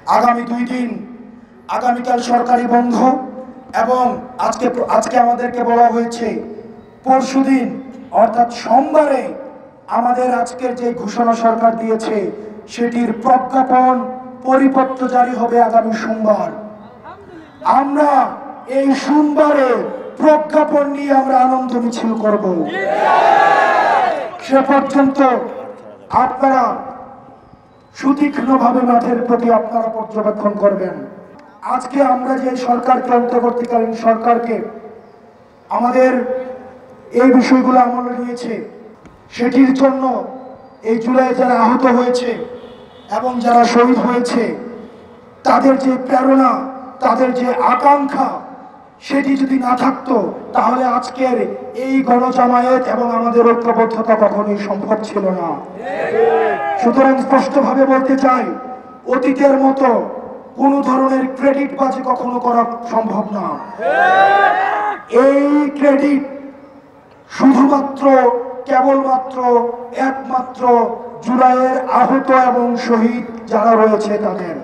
আগামী 2 দিন আগামীকাল সরকারি বন্ধ এবং আজকে আমাদেরকে বলা হয়েছে পরশুদিন অর্থাৎ সোমবারে আমাদের আজকের যে ঘোষণা সরকার দিয়েছে সেটির প্রজ্ঞাপন পরিপত্র জারি হবে আগামী সোমবার। আমরা এই সোমবারে প্রজ্ঞাপন নিয়ে আমরা আনন্দ মিছিল করব। সে পর্যন্ত আপনারা সুতীক্ষ্ণভাবে মাঠের প্রতি আপনারা পর্যবেক্ষণ করবেন। আজকে আমরা যে সরকারকে অন্তর্বর্তীকালীন সরকারকে আমাদের এই বিষয়গুলো আমলে নিয়েছে সেটির জন্য এই জুলাই যারা আহত হয়েছে এবং যারা শহীদ হয়েছে তাদের যে প্রেরণা, তাদের যে আকাঙ্ক্ষা সেটি যদি না থাকতো তাহলে আজকের এই গণজামায়াত এবং আমাদের ঐক্যবদ্ধতা কখনোই সম্ভব ছিল না। সুতরাং স্পষ্টভাবে বলতে চাই, অতীতের মতো কোনো ধরনের ক্রেডিট বাজি কখনো করা সম্ভব না। এই ক্রেডিট শুধুমাত্র কেবলমাত্র একমাত্র জুলাইয়ের আহত এবং শহীদ যারা রয়েছে তাদের।